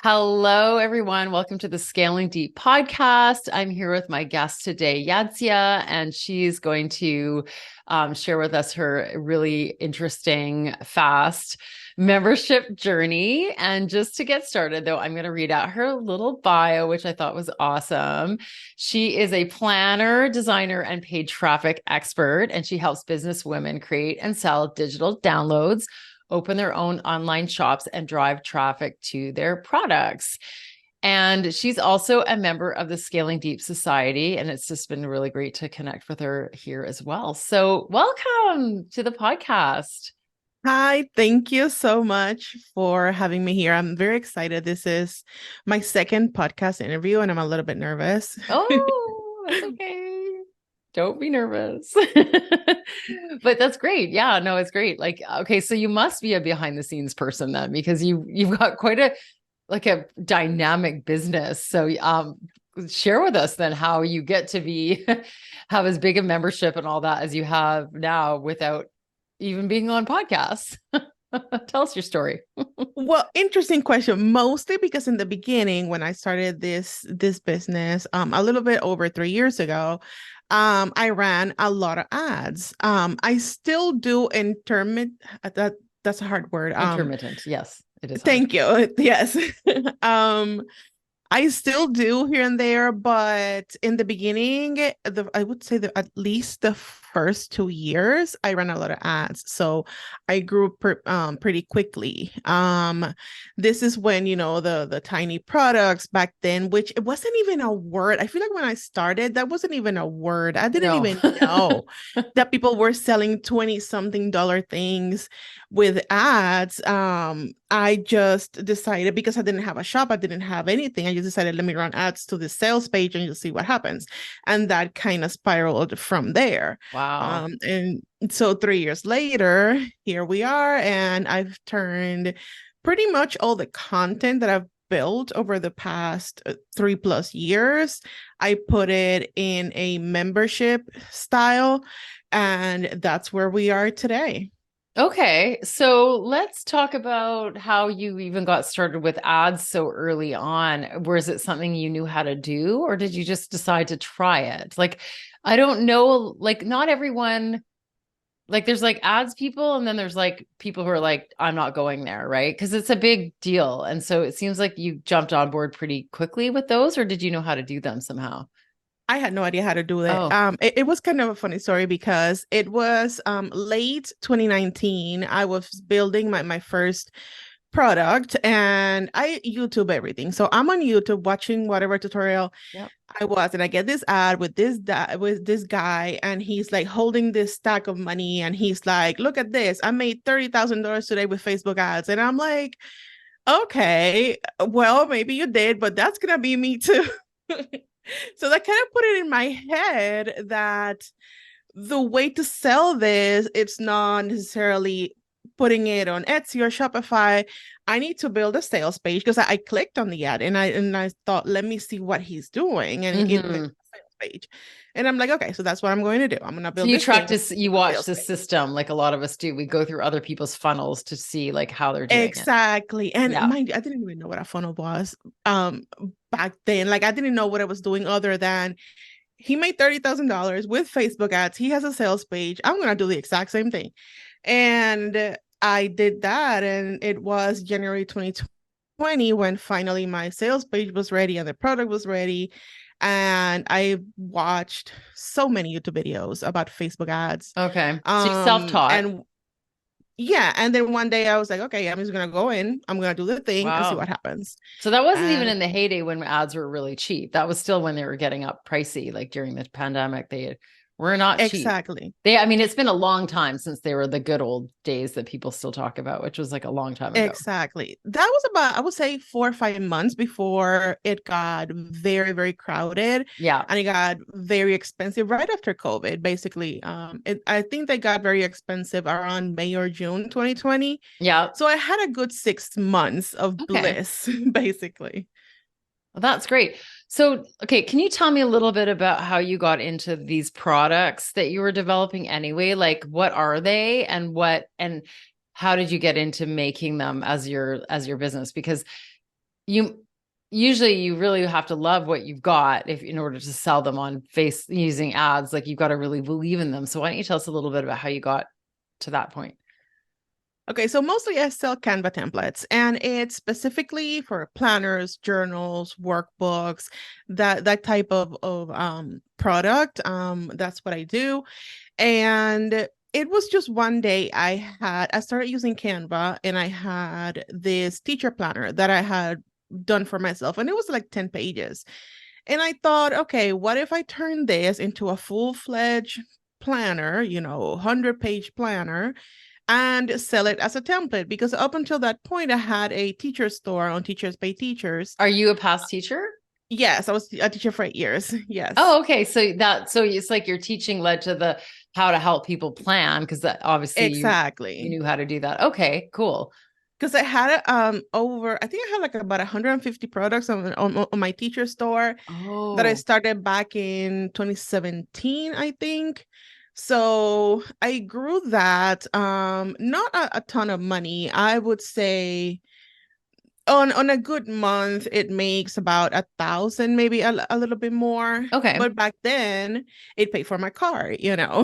Hello, everyone. Welcome to the Scaling Deep podcast. I'm here with my guest today, Yadsia, and she's going to share with us her really interesting, fast membership journey. And just to get started, though, I'm going to read out her little bio, which I thought was awesome. She is a planner, designer, and paid traffic expert, and she helps business women create and sell digital downloads, open their own online shops, and drive traffic to their products. And she's also a member of the Scaling Deep Society, and it's just been really great to connect with her here as well. So welcome to the podcast. Hi, thank you so much for having me here. I'm very excited. This is my second podcast interview, and I'm a little bit nervous. Oh, that's okay. Don't be nervous. But that's great. Yeah, no, it's great. Like, okay, so you must be a behind the scenes person then, because you've got quite a dynamic business. So share with us then how you get to be have as big a membership and all that as you have now without even being on podcasts. Tell us your story. Well, interesting question. Mostly because in the beginning, when I started this business, a little bit over 3 years ago, I ran a lot of ads. I still do intermittent. That's a hard word. Intermittent. Yes, it is hard. Thank you. Yes. um, I still do here and there, but in the beginning, I would say that at least the first 2 years, I ran a lot of ads. So I grew pretty quickly. This is when, the tiny products back then, which it wasn't even a word. I feel like when I started, that wasn't even a word. I didn't No. even know that people were selling 20 something dollar things with ads. I just decided, because I didn't have a shop, I didn't have anything. I just decided, let me run ads to the sales page and just see what happens. And that kind of spiraled from there. Wow. And so 3 years later, here we are, and I've turned pretty much all the content that I've built over the past 3+ years. I put it in a membership style, and that's where we are today. Okay, so let's talk about how you even got started with ads so early on. Was it something you knew how to do, or did you just decide to try it? Like, I don't know, like, not everyone, like, there's like ads people, and then there's like people who are like, I'm not going there, right? Because it's a big deal. And so it seems like you jumped on board pretty quickly with those, or did you know how to do them somehow? I had no idea how to do that. Oh, It was kind of a funny story because it was late 2019. I was building my first product, and I YouTube everything. So I'm on YouTube watching whatever tutorial yep. I was, and I get this ad with this guy, and he's like holding this stack of money, and he's like, "Look at this! I made $30,000 today with Facebook ads." And I'm like, "Okay, well, maybe you did, but that's gonna be me too." So that kind of put it in my head that the way to sell this, it's not necessarily putting it on Etsy or Shopify. I need to build a sales page, because I clicked on the ad, and I thought, let me see what he's doing, and it Mm-hmm. a sales page. And I'm like, okay, so that's what I'm going to do. I'm going to So build you this thing, you a watch sales the page. system like a lot of us do. We go through other people's funnels to see like how they're doing it. Exactly. And Yeah. mind you, I didn't even know what a funnel was back then. Like, I didn't know what I was doing other than he made $30,000 with Facebook ads. He has a sales page. I'm going to do the exact same thing. And I did that. And it was January 2020 when finally my sales page was ready and the product was ready. And I watched so many YouTube videos about Facebook ads. Okay. So you self-taught. And yeah, and then one day I was like, okay, I'm just gonna go in, I'm gonna do the thing and see Wow. what happens. So that wasn't even And in the heyday when ads were really cheap. That was still when they were getting up pricey, like during the pandemic. They were not cheap. exactly. I mean, it's been a long time since they were the good old days that people still talk about, which was like a long time ago. Exactly. That was about, I would say, 4 or 5 months before it got very, very crowded, Yeah. and it got very expensive right after COVID, basically. I think they got very expensive around May or June 2020. Yeah. So I had a good 6 months of Okay. bliss, basically. Well, that's great. So, okay, can you tell me a little bit about how you got into these products that you were developing anyway? Like, what are they, and how did you get into making them as your business? Because you usually you really have to love what you've got if in order to sell them on face using ads, like you've got to really believe in them. So why don't you tell us a little bit about how you got to that point? Okay, so mostly I sell Canva templates, and it's specifically for planners, journals, workbooks, that type of product. That's what I do. And it was just one day I started using Canva, and I had this teacher planner that I had done for myself, and it was like 10 pages. And I thought, okay, what if I turn this into a full-fledged planner, 100-page planner, and sell it as a template? Because up until that point, I had a teacher store on Teachers Pay Teachers. Are you a past teacher? Yes, I was a teacher for 8 years. Yes. Oh, okay. So it's like your teaching led to the how to help people plan, because that obviously you Exactly. knew how to do that. Okay, cool. Because I had over, I think I had like about 150 products on my teacher store that I Oh, started back in 2017, I think. So I grew that, not a ton of money. I would say on a good month, it makes about 1,000, maybe a little bit more. okay. But back then, it paid for my car, Yeah, it yeah. Oh,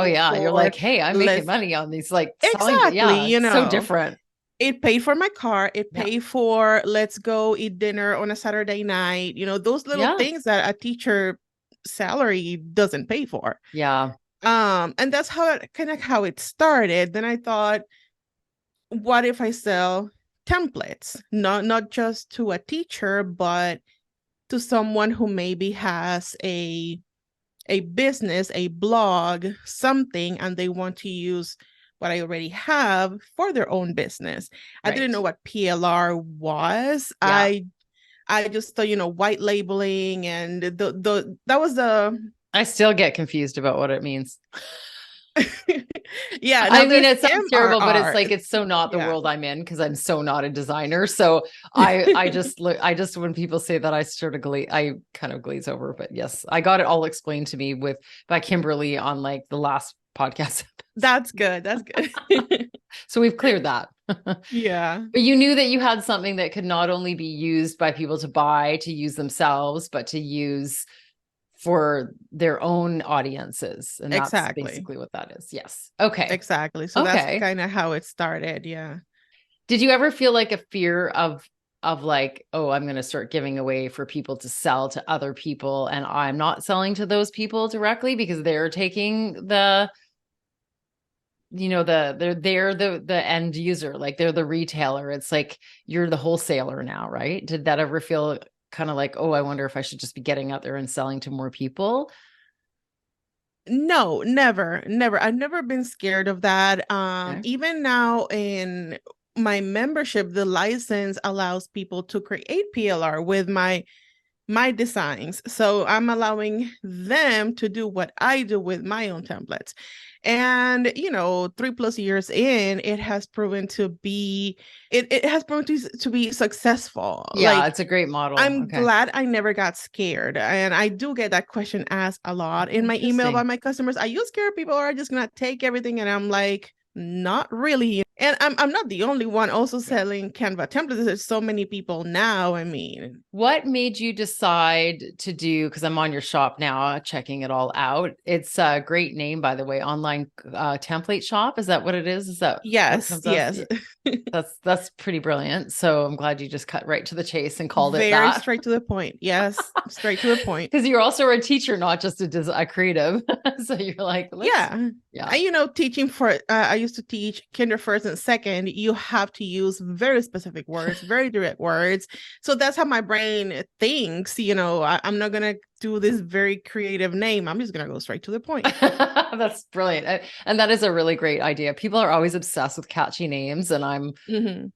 paid yeah. You're for like, hey, I'm making less. money on these, like selling. Exactly, Yeah, it's so different. it paid for my car. It Yeah, paid for let's go eat dinner on a Saturday night. Those little yeah, things that a teacher salary doesn't pay for. yeah. And that's how it started. Then I thought, what if I sell templates? Not just to a teacher, but to someone who maybe has a business, a blog, something, and they want to use what I already have for their own business. I didn't Right. know what PLR was. Yeah. I just thought, white labeling, and the that was the I still get confused about what it means. yeah, now I mean, there's it sounds terrible, but it's MRR. like it's so not the Yeah. world I'm in because I'm so not a designer. So I just look, I just when people say that, I sort of I kind of glaze over. But yes, I got it all explained to me with by Kimberly on like the last podcast. That's good. That's good. So we've cleared that. But Yeah. you knew that you had something that could not only be used by people to buy to use themselves, but to use for their own audiences. And that's Exactly. basically what that is. Yes. Okay. Exactly. So that's Okay. kind of how it started. Yeah. Did you ever feel like a fear of like, oh, I'm going to start giving away for people to sell to other people and I'm not selling to those people directly because they're taking the they're the end user, like they're the retailer. It's like you're the wholesaler now, right? Did that ever feel kind of like, oh, I wonder if I should just be getting out there and selling to more people? No, never, never. I've never been scared of that. Okay. Even now in my membership, the license allows people to create PLR with my designs. So I'm allowing them to do what I do with my own templates. And 3+ years in, it has proven to be it has proven to be successful. Yeah, Like, it's a great model. I'm Okay. glad I never got scared. And I do get that question asked a lot Oh, in my email by interesting. my customers. Are you scared people are just gonna take everything? And I'm like, not really. And I'm not the only one also Yeah. selling Canva templates. There's so many people now. I mean, What made you decide to do, because I'm on your shop now, checking it all out. It's a great name, by the way, online template shop. Is that what it is? Is that what it yes, comes up? yes. That's pretty brilliant. So I'm glad you just cut right to the chase and called it Very that. straight to the point. Yes, straight to the point. Because you're also a teacher, not just a creative. So you're like, let's, Yeah. yeah. Teaching for, I used to teach kinder first and second. You have to use very specific words, very direct words. So that's how my brain thinks. I'm not going to do this very creative name. I'm just going to go straight to the point. That's brilliant. And that is a really great idea. People are always obsessed with catchy names. And Mm-hmm.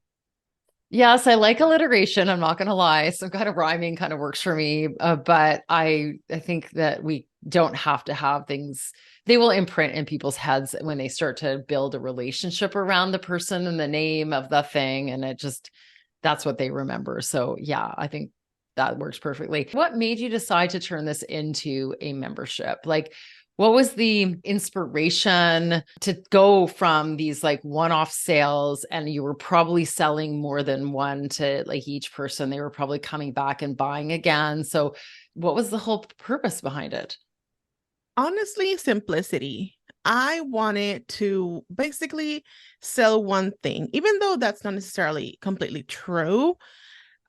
yes, I like alliteration. I'm not going to lie. Some kind of rhyming kind of works for me. But I think that we don't have to have things, they will imprint in people's heads when they start to build a relationship around the person and the name of the thing. And that's what they remember. So yeah, I think that works perfectly. What made you decide to turn this into a membership? Like, What was the inspiration to go from these like one-off sales, and you were probably selling more than one to like each person? They were probably coming back and buying again. So what was the whole purpose behind it? Honestly, simplicity. I wanted to basically sell one thing, even though that's not necessarily completely true.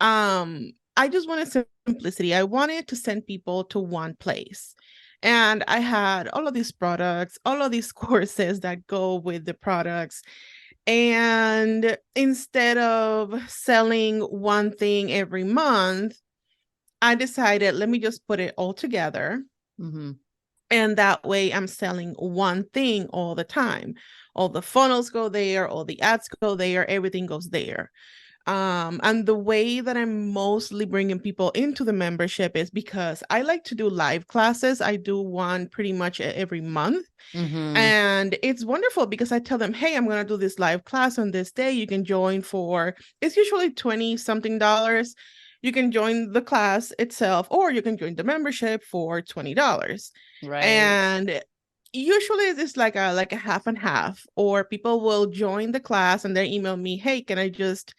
I just wanted simplicity. I wanted to send people to one place. And I had all of these products, all of these courses that go with the products. And instead of selling one thing every month, I decided, let me just put it all together. Mm-hmm. And that way I'm selling one thing all the time. All the funnels go there, all the ads go there, everything goes there. And the way that I'm mostly bringing people into the membership is because I like to do live classes. I do one pretty much every month. Mm-hmm. And it's wonderful because I tell them, hey, I'm going to do this live class on this day. You can join for, it's usually 20 something dollars. You can join the class itself, or you can join the membership for $20. Right. And usually it's like a half and half, or people will join the class and they email me, hey, can I just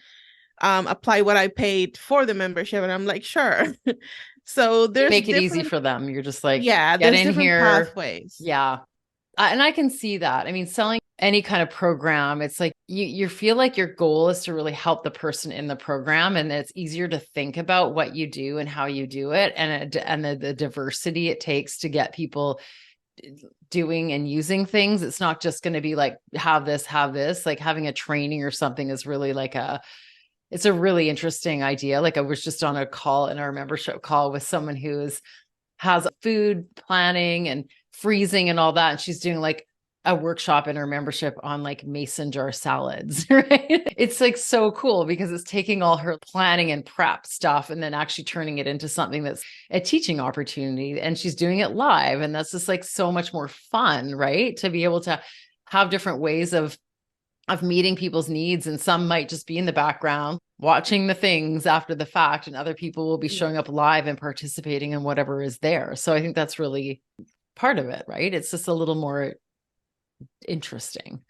apply what I paid for the membership? And I'm like, sure. So You there's make it easy different, for them. You're just like, yeah, get there's in different here. pathways. Yeah. And I can see that. I mean, selling any kind of program, it's like you feel like your goal is to really help the person in the program, and it's easier to think about what you do and how you do it, and the diversity it takes to get people doing and using things. It's not just going to be like have this. Like having a training or something is really like it's a really interesting idea. Like I was just on a call in our membership call with someone who's has food planning and freezing and all that. And she's doing like a workshop in her membership on like mason jar salads, right? It's like so cool because it's taking all her planning and prep stuff and then actually turning it into something that's a teaching opportunity. And she's doing it live. And that's just like so much more fun, right? To be able to have different ways of meeting people's needs, and some might just be in the background watching the things after the fact, and other people will be showing up live and participating in whatever is there. So I think that's really part of it, right? It's just a little more interesting.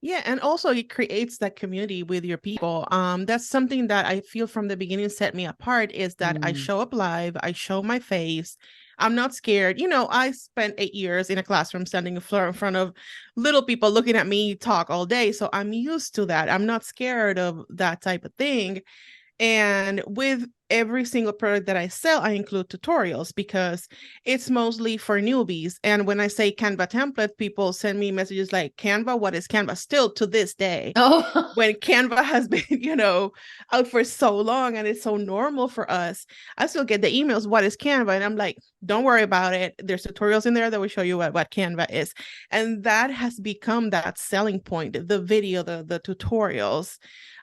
Yeah, and also it creates that community with your people. That's something that I feel from the beginning set me apart, is that I Mm. show up live, I show my face. I'm not scared. I spent 8 years in a classroom standing in front of little people looking at me talk all day. So I'm used to that. I'm not scared of that type of thing. And with every single product that I sell, I include tutorials because it's mostly for newbies. And when I say Canva template, people send me messages like, Canva, what is Canva? Still to this day, Oh, when Canva has been, out for so long and it's so normal for us, I still get the emails, what is Canva? And I'm like, don't worry about it. There's tutorials in there that will show you what Canva is. And that has become that selling point, the video, the tutorials.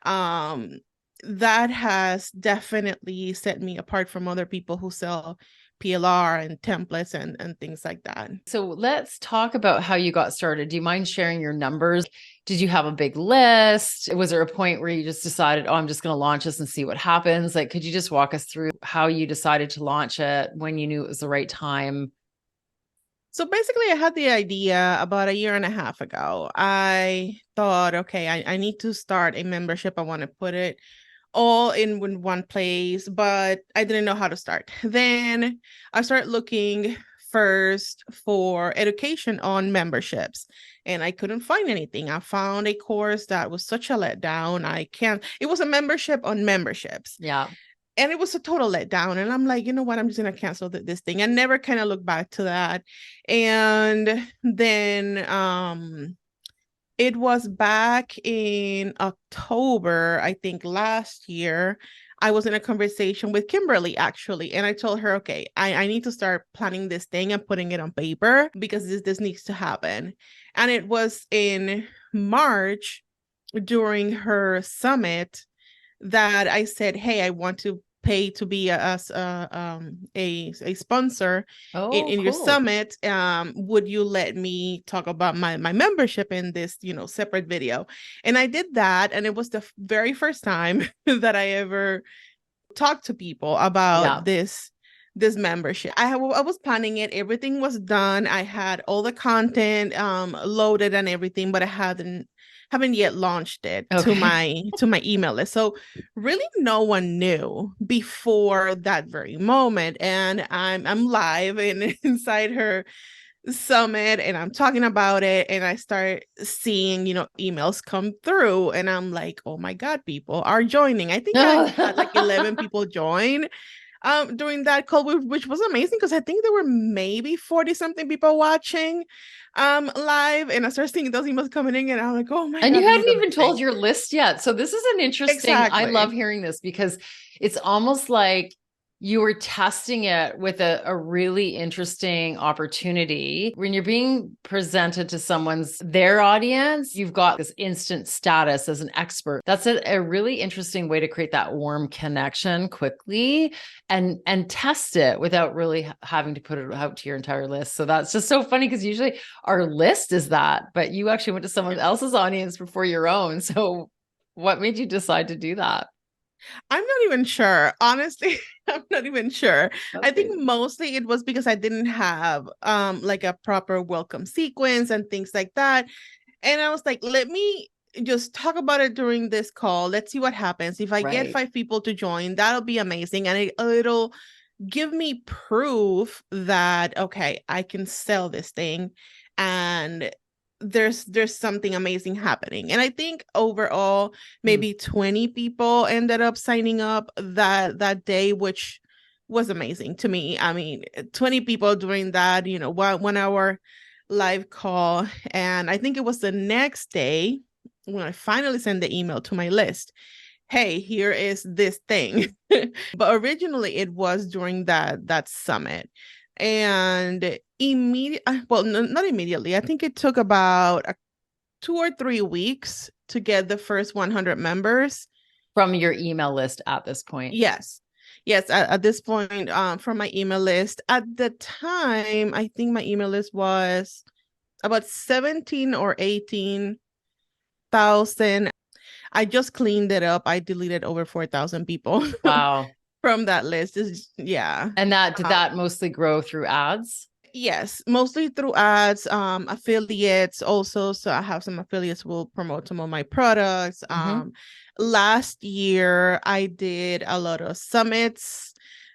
Um, that has definitely set me apart from other people who sell PLR and templates and things like that. so let's talk about how you got started. Do you mind sharing your numbers? Did you have a big list? Was there a point where you just decided, oh, I'm just going to launch this and see what happens? Like, could you just walk us through how you decided to launch it, when you knew it was the right time? So basically, I had the idea about a year and a half ago. I thought, okay, I need to start a membership. I want to put it all in one place, but I didn't know how to start. Then I started looking first for education on memberships, and I couldn't find anything. I found a course that was such a letdown. It was a membership on memberships, Yeah. and it was a total letdown. And I'm like, you know what? I'm just gonna cancel this thing. I never kind of look back to that. And then it was back in October, I think last year. I was in a conversation with Kimberly actually, and I told her, okay, I need to start planning this thing and putting it on paper because this needs to happen. And it was in March during her summit that I said, "Hey, I want to pay to be a sponsor Oh, in your cool. summit. Would you let me talk about my membership in this separate video?" And I did that, and it was the very first time that I ever talked to people about Yeah. this this membership. I was planning it. Everything was done. I had all the content loaded and everything, but I haven't yet launched it Okay. to my email list. So really no one knew before that very moment. And I'm live and inside her summit and I'm talking about it and I start seeing, emails come through and I'm like, oh my God, people are joining. I think I had like 11 people join during that call, which was amazing because I think there were maybe 40 something people watching live, and I started seeing those emails coming in and I'm like, oh my And God, you this is hadn't even amazing. told your list yet. So this is an interesting, I love Exactly. hearing this because it's almost like you were testing it with a really interesting opportunity. When you're being presented to their audience, you've got this instant status as an expert. That's a really interesting way to create that warm connection quickly and test it without really having to put it out to your entire list. So that's just so funny because usually our list is that, but you actually went to someone else's audience before your own. So what made you decide to do that? I'm not even sure. Honestly, I'm not even sure. I That's think crazy. mostly it was because I didn't have like a proper welcome sequence and things like that. And I was like, let me just talk about it during this call. Let's see what happens. If I get Right. 5 people to join, that'll be amazing. And it'll give me proof that, okay, I can sell this thing and there's something amazing happening. And I think overall, Mm. maybe 20 people ended up signing up that day, which was amazing to me. I mean, 20 people during that, 1 hour live call. And I think it was the next day when I finally sent the email to my list. Hey, here is this thing. But originally it was during that summit. And well, no, not immediately. I think it took about 2 or 3 weeks to get the first 100 members. From your email list at this point. Yes. Yes, at this point, from my email list. At the time, I think my email list was about 17 or 18,000. I just cleaned it up. I deleted over 4,000 people Wow. from that list. Yeah. And did that mostly grow through ads? Yes, mostly through ads, affiliates also. So I have some affiliates who will promote some of my products. Mm-hmm. Last year I did a lot of summits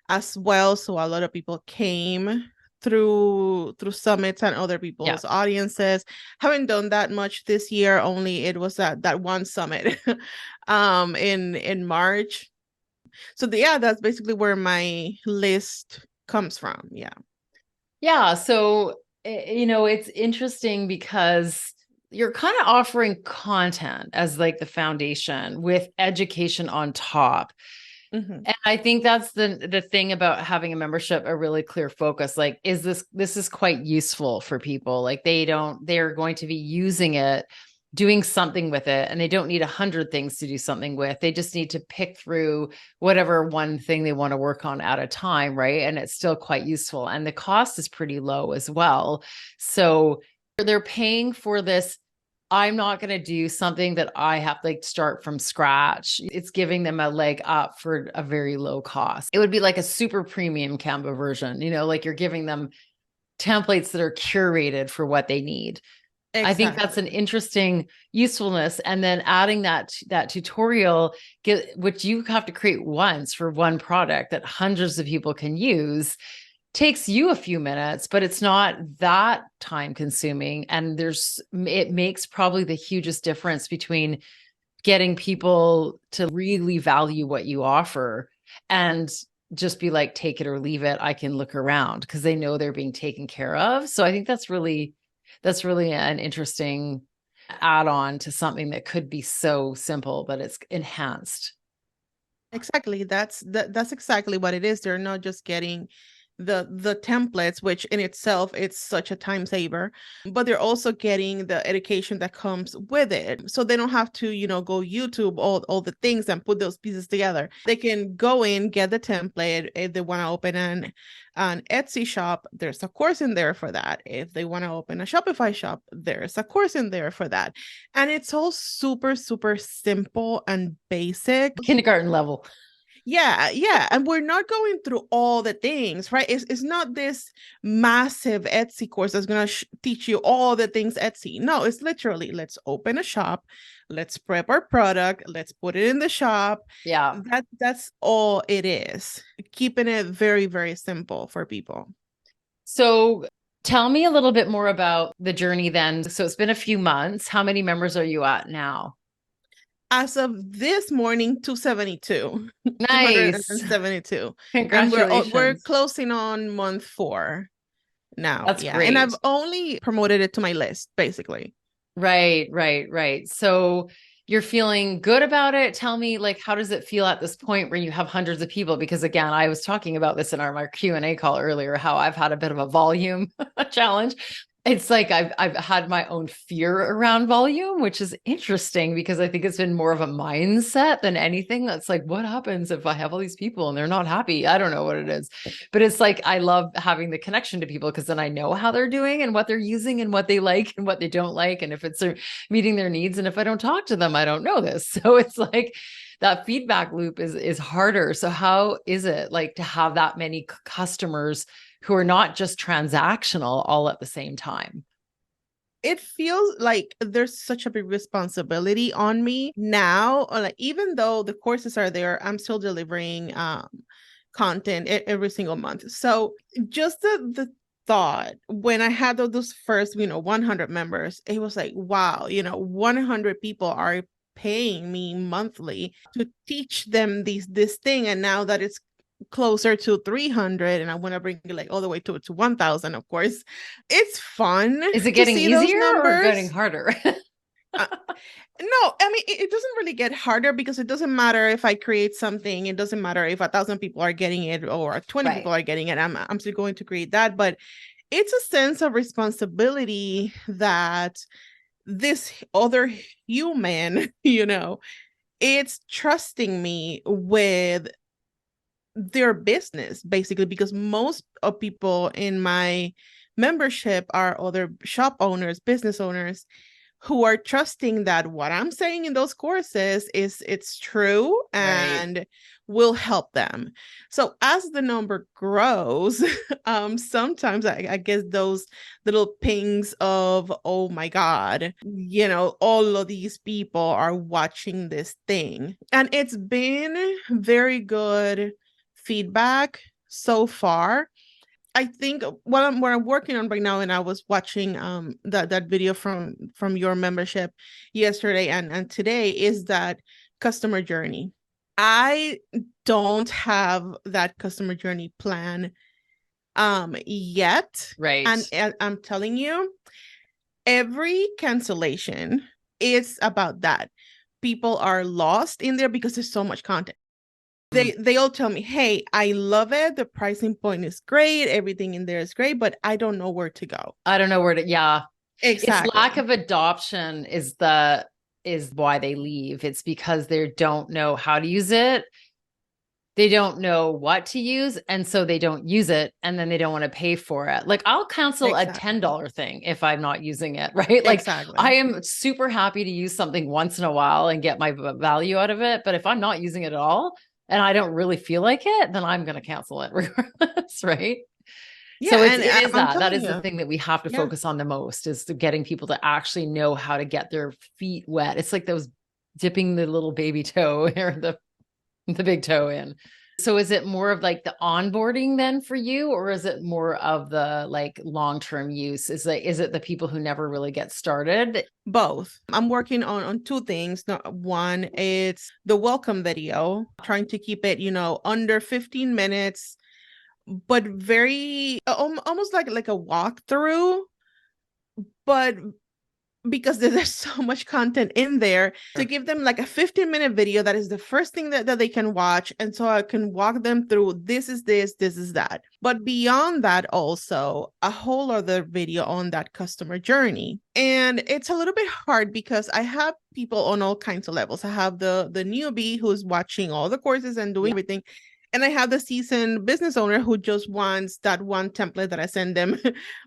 as well. So a lot of people came through summits and other Yeah. people's audiences. Haven't done that much this year, only it was that one summit in March. So yeah, that's basically where my list comes from. Yeah. Yeah. So, it's interesting because you're kind of offering content as like the foundation with education on top. Mhm. And I think that's the thing about having a membership, a really clear focus. Like, this is quite useful for people. Like they're going to be using it, doing something with it, and they don't need 100 things to do something with. They just need to pick through whatever one thing they want to work on at a time, right? And it's still quite useful. And the cost is pretty low as well. So they're paying for this. I'm not going to do something that I have to like start from scratch. It's giving them a leg up for a very low cost. It would be like a super premium Canva version, like you're giving them templates that are curated for what they need. I think that's an Exactly. interesting usefulness. And then adding that tutorial, which you have to create once for one product that hundreds of people can use, takes you a few minutes, but it's not that time consuming. And it makes probably the hugest difference between getting people to really value what you offer and just be like, take it or leave it. I can look around because they know they're being taken care of. So I think that's really an interesting add-on to something that could be so simple, but it's enhanced. Exactly. That's exactly what it is. They're not just getting the templates, which in itself it's such a time saver, but they're also getting the education that comes with it. So they don't have to, go YouTube all the things and put those pieces together. They can go in, get the template. If they want to open an Etsy shop, there's a course in there for that. If they want to open a Shopify shop, there's a course in there for that. And it's all super, super simple and basic. Kindergarten level. Yeah. And we're not going through all the things, right? It's not this massive Etsy course that's going to teach you all the things Etsy. No, it's literally, let's open a shop, let's prep our product, let's put it in the shop. Yeah. That's all it is. Keeping it very, very simple for people. So tell me a little bit more about the journey then. So it's been a few months. How many members are you at now? As of this morning, 272, Nice. 272. And we're Congratulations. closing on month 4 now. That's Yeah. And I've great. only promoted it to my list, basically. Right. So you're feeling good about it. Tell me, like, how does it feel at this point where you have hundreds of people? Because again, I was talking about this in my Q&A call earlier, how I've had a bit of a volume challenge. It's like I've had my own fear around volume, which is interesting because I think it's been more of a mindset than anything. That's like, what happens if I have all these people and they're not happy? I don't know what it is, but it's like I love having the connection to people because then I know how they're doing and what they're using and what they like and what they don't like, and if it's meeting their needs. And if I don't talk to them, I don't know this. So it's like that feedback loop is harder. So how is it like to have that many customers who are not just transactional all at the same time? It feels like there's such a big responsibility on me now. Like, even though the courses are there, I'm still delivering content every single month. So just the thought when I had those first, 100 members, it was like, wow, 100 people are paying me monthly to teach them this thing. And now that it's closer to 300 and I want to bring it like all the way to 1000, of course, it's fun Is it to getting see those easier or getting numbers. harder? uh, no, I mean, it doesn't really get harder because it doesn't matter if I create something. It doesn't matter if 1,000 people are getting it or 20 Right. people are getting it. I'm still going to create that. But it's a sense of responsibility that this other human, it's trusting me with their business, basically, because most of people in my membership are other shop owners, business owners, who are trusting that what I'm saying in those courses it's true Right. and will help them. So as the number grows, sometimes I get those little pings of, oh my God, all of these people are watching this thing. And it's been very good feedback so far. I think what I'm working on right now, and I was watching that video from your membership yesterday and today, is that customer journey. I don't have that customer journey plan yet. Right. And I'm telling you, every cancellation is about that. People are lost in there because there's so much content. They all tell me, hey, I love it, the pricing point is great, everything in there is great, but I don't know where to go. I don't know where to, yeah. It's lack Exactly. of adoption is why they leave. It's because they don't know how to use it. They don't know what to use. And so they don't use it. And then they don't want to pay for it. Like I'll cancel a Exactly. $10 thing if I'm not using it, right? Like Exactly. I am super happy to use something once in a while and get my value out of it. But if I'm not using it at all and I don't really feel like it, then I'm going to cancel it regardless, right? Yeah, So and it is I'm that telling is the you, thing that we have to yeah. focus on the most is getting people to actually know how to get their feet wet. It's like those dipping the little baby toe or the big toe in. So is it more of like the onboarding then for you, or is it more of the like long-term use? Is it the people who never really get started? Both. I'm working on two things. One, it's the welcome video, trying to keep it, under 15 minutes, but very almost like a walkthrough, but because there's so much content in there, to give them like a 15-minute video that is the first thing that they can watch. And so I can walk them through, this is this is that. But beyond that, also a whole other video on that customer journey. And it's a little bit hard because I have people on all kinds of levels. I have the newbie who's watching all the courses and doing everything. And I have the seasoned business owner who just wants that one template that I send them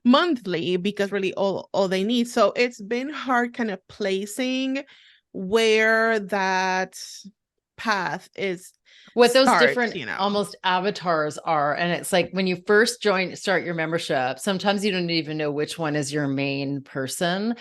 monthly because really all they need. So it's been hard kind of placing where that path is what those starts, different you know. almost avatars are. And it's like when you first start your membership, sometimes you don't even know which one is your main person.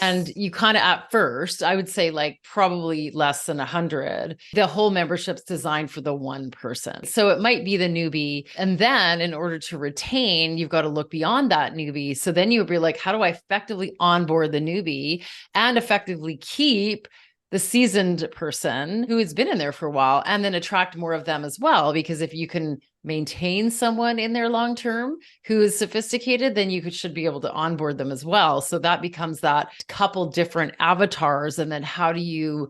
And Yes. you kind of, at first, I would say like probably less than 100. The whole membership's designed for the one person. So it might be the newbie. And then in order to retain, you've got to look beyond that newbie. So then you would be like, how do I effectively onboard the newbie and effectively keep the seasoned person who has been in there for a while, and then attract more of them as well? Because if you can maintain someone in there long term who is sophisticated, then you should be able to onboard them as well. So that becomes that couple different avatars. And then how do you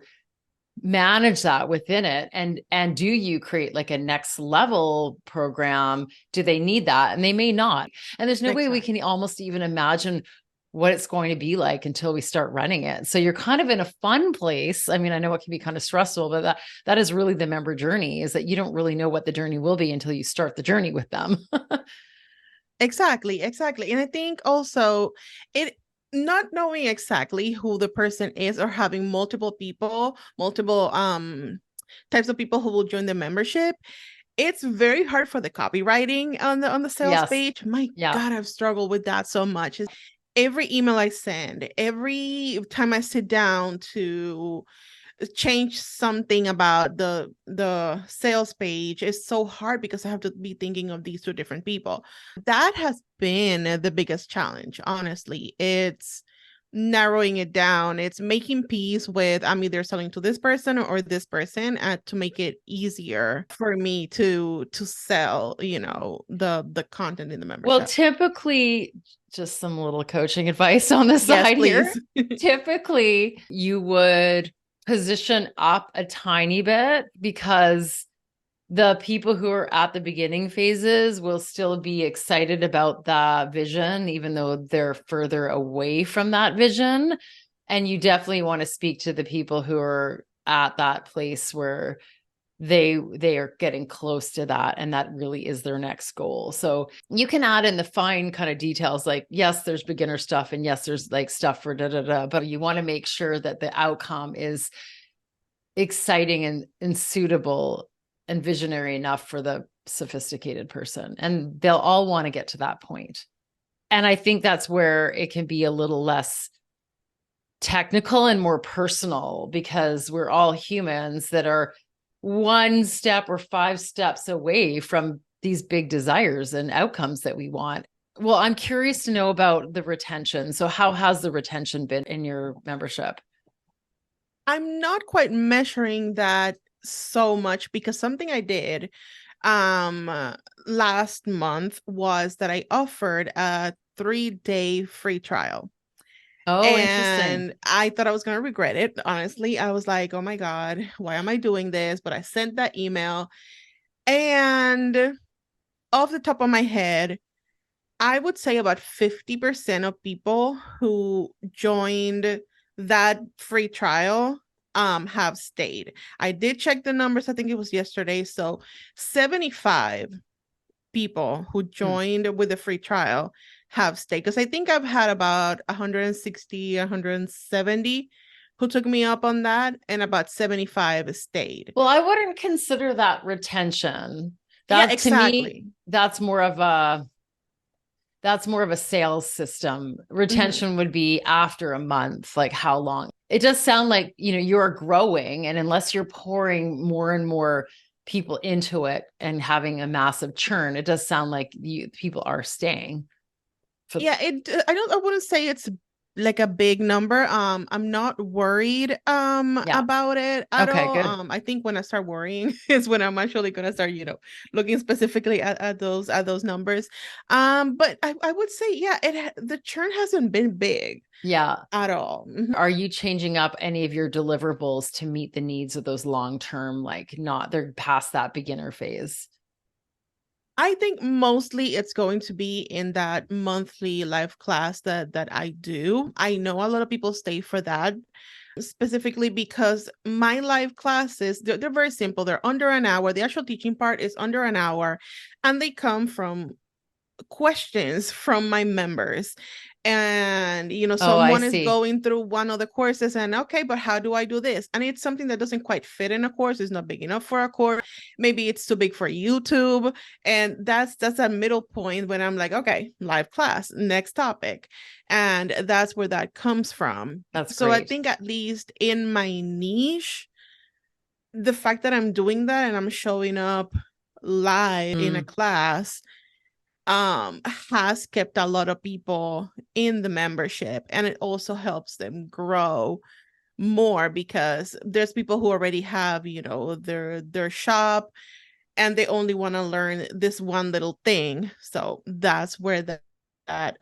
manage that within it? And do you create like a next level program? Do they need that? And they may not. And there's no way we can almost even imagine what it's going to be like until we start running it. So you're kind of in a fun place. I mean, I know it can be kind of stressful, but that is really the member journey, is that you don't really know what the journey will be until you start the journey with them. Exactly. And I think also it not knowing exactly who the person is, or having multiple types of people who will join the membership, it's very hard for the copywriting on the sales Yes. page. My Yeah. God, I've struggled with that so much. Every email I send, every time I sit down to change something about the sales page, is so hard because I have to be thinking of these two different people. That has been the biggest challenge, honestly. It's narrowing it down. It's making peace with, I'm either selling to this person or this person, to make it easier for me to sell, you know, the content in the Well, membership. typically, just some little coaching advice on the Yes, side here. please. Typically, you would position up a tiny bit, because the people who are at the beginning phases will still be excited about the vision, even though they're further away from that vision. And you definitely want to speak to the people who are at that place where they are getting close to that, and that really is their next goal. So you can add in the fine kind of details, like, yes, there's beginner stuff, and yes, there's like stuff for but you want to make sure that the outcome is exciting and suitable and visionary enough for the sophisticated person, and they'll all want to get to that point. And I think that's where it can be a little less technical and more personal, because we're all humans that are one step or five steps away from these big desires and outcomes that we want. Well, I'm curious to know about the retention. So how has the retention been in your membership? I'm not quite measuring that so much, because something I did last month was that I offered a 3-day free trial. Oh, interesting. And I thought I was going to regret it. Honestly, I was like, oh my God, why am I doing this? But I sent that email, and off the top of my head, I would say about 50% of people who joined that free trial have stayed. I did check the numbers, I think it was yesterday. So 75 people who joined with the free trial have stayed. Because I think I've had about 160, 170 who took me up on that, and about 75 stayed. Well, I wouldn't consider that retention. Yeah, That, to me, exactly. that's more of a sales system. Mhm. Retention would be after a month, like how long. It does sound like, you're growing, and unless you're pouring more and more people into it and having a massive churn, it does sound like people are staying. Yeah, I wouldn't say it's like a big number. I'm not worried Yeah. about it at Okay, all. good. I think when I start worrying is when I'm actually gonna start, looking specifically at those numbers. But I would say, yeah, the churn hasn't been big Yeah. at all. Mhm. Are you changing up any of your deliverables to meet the needs of those long term, like, not they're past that beginner phase? I think mostly it's going to be in that monthly live class that I do. I know a lot of people stay for that, specifically because my live classes, they're very simple. They're under an hour. The actual teaching part is under an hour, and they come from questions from my members. and Oh, I someone is see. going through one of the courses, and okay, but how do I do this? And it's something that doesn't quite fit in a course. It's not big enough for a course. Maybe it's too big for YouTube. And that's a middle point when I'm like, okay, live class, next topic. And that's where that comes from. That's So I great. think, at least in my niche, the fact that I'm doing that and I'm showing up live in a Mm. class has kept a lot of people in the membership, and it also helps them grow more, because there's people who already have, their shop, and they only want to learn this one little thing. So that's where that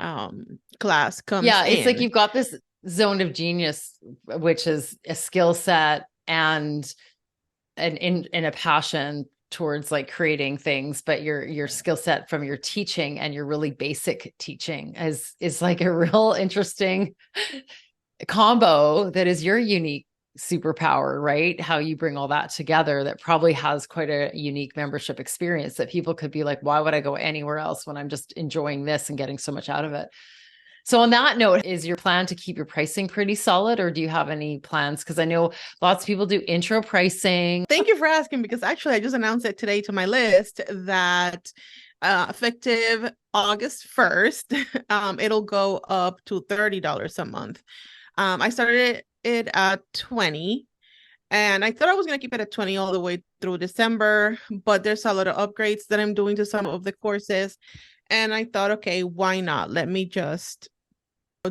class comes Yeah, it's like in. you've got this zone of genius, which is a skill set and in a passion towards like creating things, but your skill set from your teaching and your really basic teaching is like a real interesting combo that is your unique superpower, right? How you bring all that together, that probably has quite a unique membership experience that people could be like, why would I go anywhere else when I'm just enjoying this and getting so much out of it? So on that note, is your plan to keep your pricing pretty solid, or do you have any plans? Because I know lots of people do intro pricing. Thank you for asking, because actually I just announced it today to my list that effective August 1st, it'll go up to $30 a month. I started it at 20, and I thought I was going to keep it at 20 all the way through December, but there's a lot of upgrades that I'm doing to some of the courses. And I thought, okay, why not? Let me just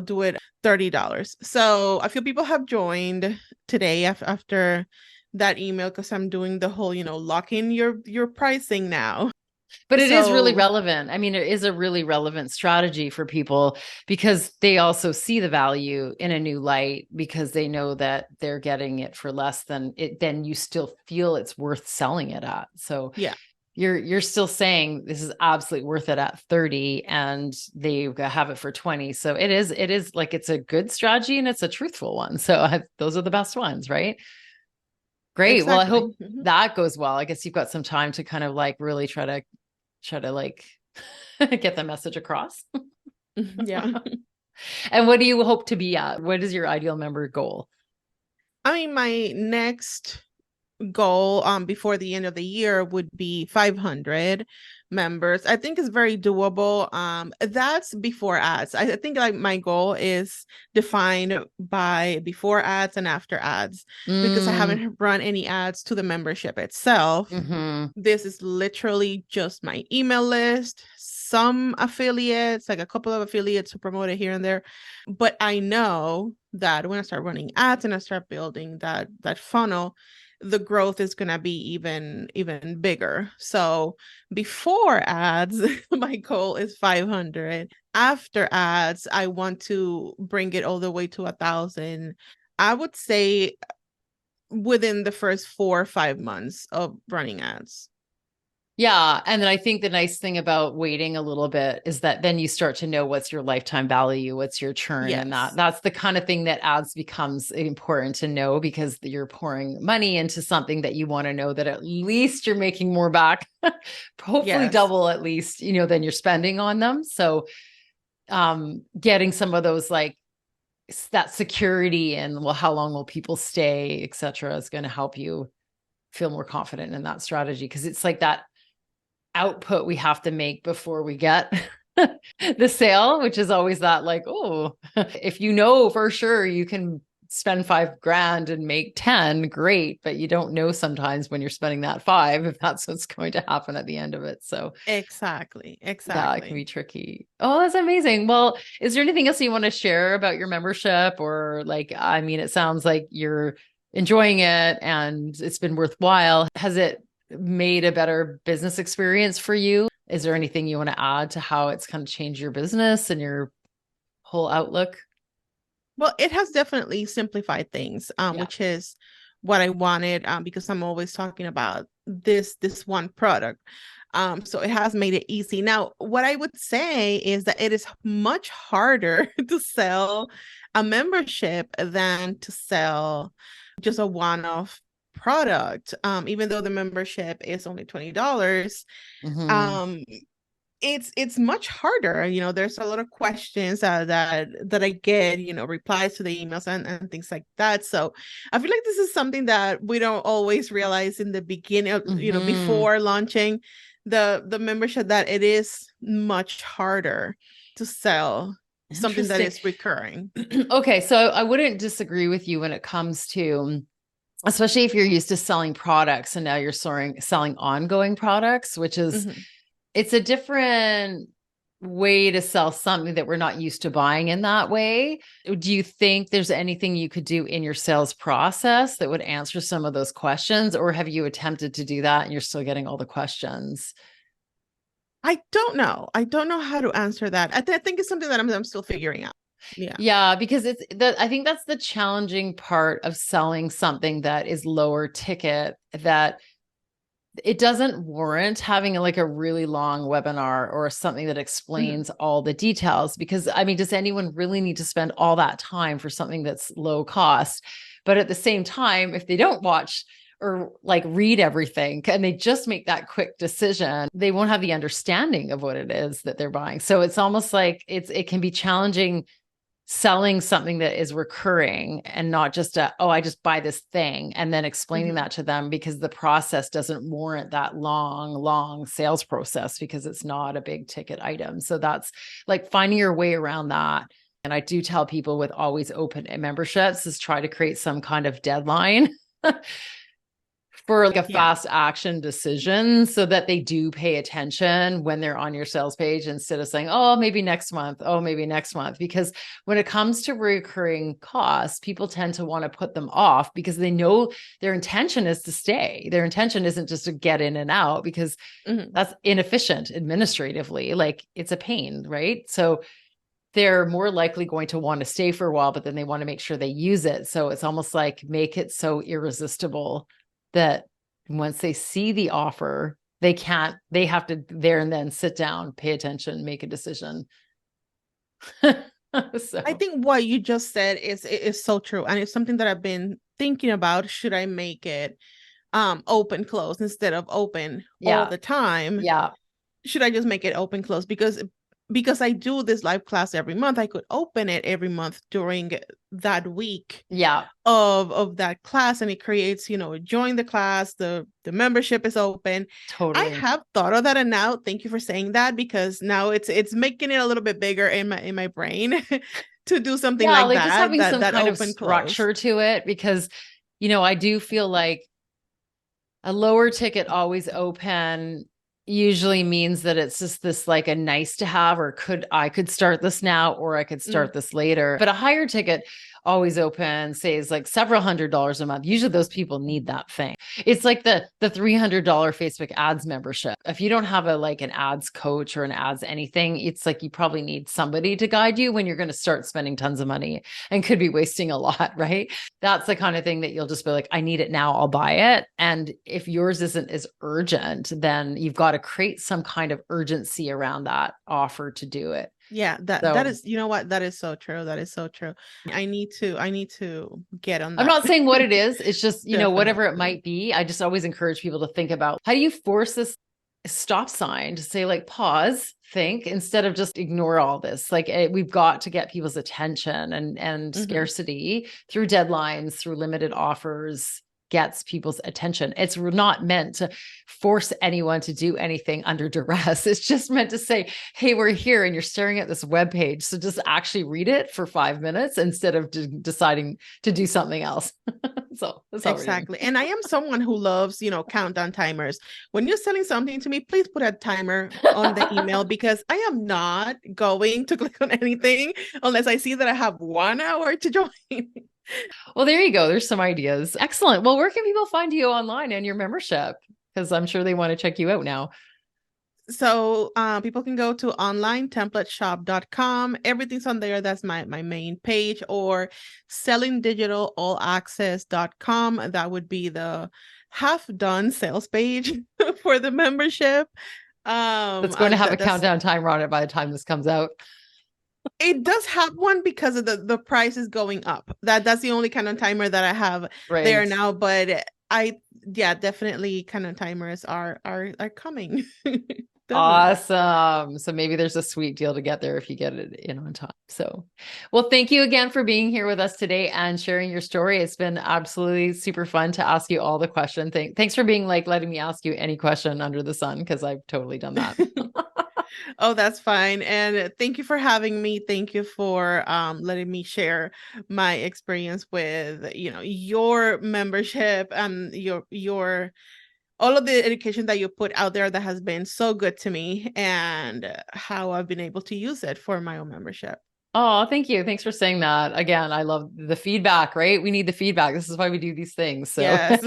do it $30. So a few people have joined today after that email, because I'm doing the whole, lock in your pricing now. But it is really So relevant. I mean, it is a really relevant strategy for people because they also see the value in a new light because they know that they're getting it for less than it, then you still feel it's worth selling it at. So yeah, you're still saying this is absolutely worth it at 30 and they have it for 20. So it is like it's a good strategy and it's a truthful one. So those are the best ones, right? Great. Well, I exactly. hope that goes well. I guess you've got some time to kind of like really try to like get the message across. Yeah. And what do you hope to be at? What is your ideal member goal? I mean, my next goal before the end of the year would be 500 members. I think it's very doable. That's before ads. I think like my goal is defined by before ads and after ads, because I Mm, haven't run any ads to the membership itself. hmm. This is literally just my email list, some affiliates, like a couple of affiliates who promote it here and there. But I know that when I start running ads and I start building that funnel, the growth is going to be even bigger. So before ads, my goal is 500. After ads, I want to bring it all the way to 1,000. I would say within the first 4 or 5 months of running ads. Yeah. And then I think the nice thing about waiting a little bit is that then you start to know what's your lifetime value, what's your churn, and Yes. that's the kind of thing that ads becomes important to know because you're pouring money into something that you want to know that at least you're making more back, hopefully Yes. double at least, than you're spending on them. So getting some of those like that security and well, how long will people stay, et cetera, is going to help you feel more confident in that strategy because it's like that output we have to make before we get the sale, which is always that like, oh, if you know for sure you can spend $5,000 and make 10, great. But you don't know sometimes when you're spending that five, if that's what's going to happen at the end of it. So Exactly. that can Exactly. be tricky. Oh, that's amazing. Well, is there anything else you want to share about your membership or like, I mean, it sounds like you're enjoying it and it's been worthwhile. Has it made a better business experience for you? Is there anything you want to add to how it's kind of changed your business and your whole outlook? Well, it has definitely simplified things, Yeah. which is what I wanted, because I'm always talking about this one product. So it has made it easy. Now, what I would say is that it is much harder to sell a membership than to sell just a one-off product. Even though the membership is only $20, Hmm. um, it's much harder. There's a lot of questions that I get, replies to the emails and things like that. So I feel like this is something that we don't always realize in the beginning of, Mm-hmm. before launching the membership, that it is much harder to sell something that Interesting. is recurring. Okay, so I wouldn't disagree with you when it comes to, especially if you're used to selling products and now you're selling ongoing products, which is, Mhm. it's a different way to sell something that we're not used to buying in that way. Do you think there's anything you could do in your sales process that would answer some of those questions, or have you attempted to do that and you're still getting all the questions? I don't know. I don't know how to answer that. I think it's something that I'm still figuring out. Yeah. Yeah, because it's that I think that's the challenging part of selling something that is lower ticket, that it doesn't warrant having like a really long webinar or something that Mhm. explains all the details. Because I mean, does anyone really need to spend all that time for something that's low cost? But at the same time, if they don't watch or like read everything and they just make that quick decision, they won't have the understanding of what it is that they're buying. So it's almost like it can be challenging selling something that is recurring and not just oh, I just buy this thing, and then explaining Mhm. that to them, because the process doesn't warrant that long sales process because it's not a big ticket item. So that's like finding your way around that. And I do tell people with always open memberships is try to create some kind of deadline for like a Yeah. fast action decision so that they do pay attention when they're on your sales page, instead of saying, oh, maybe next month. Oh, maybe next month. Because when it comes to recurring costs, people tend to want to put them off because they know their intention is to stay. Their intention isn't just to get in and out, because Mhm. that's inefficient administratively. Like it's a pain, right? So they're more likely going to want to stay for a while, but then they want to make sure they use it. So it's almost like make it so irresistible that once they see the offer, they have to there and then sit down, pay attention, make a decision. I So, think what you just said is so true, and it's something that I've been thinking about. Should I make it open close instead of open all yeah. the time? Yeah. Should I just make it open close? Because I do this live class every month, I could open it every month during that week Yeah. of that class, and it creates, join the class, the membership is open. I Totally. have thought of that, and now thank you for saying that, because now it's making it a little bit bigger in my brain to do something Yeah, like like just that, having some that kind of open close. structure to it, because I do feel like a lower ticket always open usually means that it's just this like a nice to have, or I could start this now or I could Mm, start this later. But a higher ticket always open, say, is like several $100s a month. Usually those people need that thing. It's like the $300 Facebook ads membership. If you don't have a like an ads coach or an ads anything, it's like you probably need somebody to guide you when you're going to start spending tons of money and could be wasting a lot, right? That's the kind of thing that you'll just be like, I need it now, I'll buy it. And if yours isn't as urgent, then you've got to create some kind of urgency around that offer to do it. yeah, that So is, what, that is so true. That is so true. I need to get on I'm that. not saying what it is. It's just, whatever it Definitely. might be. I just always encourage people to think about, how do you force this stop sign to say, like, pause, think, instead of just ignore all this. Like we've got to get people's attention, and Hmm. scarcity through deadlines, through limited offers, gets people's attention. It's not meant to force anyone to do anything under duress. It's just meant to say, hey, we're here and you're staring at this web page, so just actually read it for 5 minutes instead of deciding to do something else. So that's all we're doing. Exactly. And I am someone who loves, countdown timers. When you're selling something to me, please put a timer on the email, because I am not going to click on anything unless I see that I have 1 hour to join. Well, there you go. There's some ideas. Excellent. Well, where can people find you online and your membership? Because I'm sure they want to check you out now. So people can go to onlinetemplateshop.com. Everything's on there. That's my main page. Or sellingdigitalallAccess.com. That would be the half done sales page for the membership. That's going to have a That's countdown timer on it by the time this comes out. it does have one because of the price is going up. That's the only kind of timer that I have there Right. now. But Yeah, definitely kind of timers are coming. Definitely. Awesome. So maybe there's a sweet deal to get there if you get it in on time. So, well, thank you again for being here with us today and sharing your story. It's been absolutely super fun to ask you all the questions. Thanks for being like letting me ask you any question under the sun, because I've totally done that. Oh, that's fine. And thank you for having me. Thank you for letting me share my experience with, your membership and your all of the education that you put out there that has been so good to me and how I've been able to use it for my own membership. Oh, thank you. Thanks for saying that. Again, I love the feedback, right? We need the feedback. This is why we do these things. So Yes.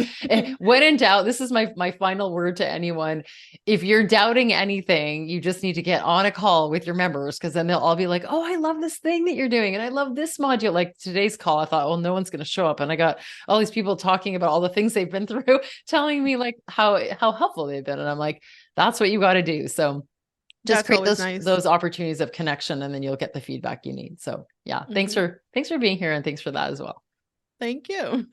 when in doubt, this is my final word to anyone. If you're doubting anything, you just need to get on a call with your members, because then they'll all be like, oh, I love this thing that you're doing. And I love this module. Like today's call, I thought, well, no one's going to show up. And I got all these people talking about all the things they've been through, telling me like how helpful they've been. And I'm like, that's what you got to do. So just That's create always nice. those opportunities of connection, and then you'll get the feedback you need. So yeah, thanks Mhm. for being here, and thanks for that as well. Thank you.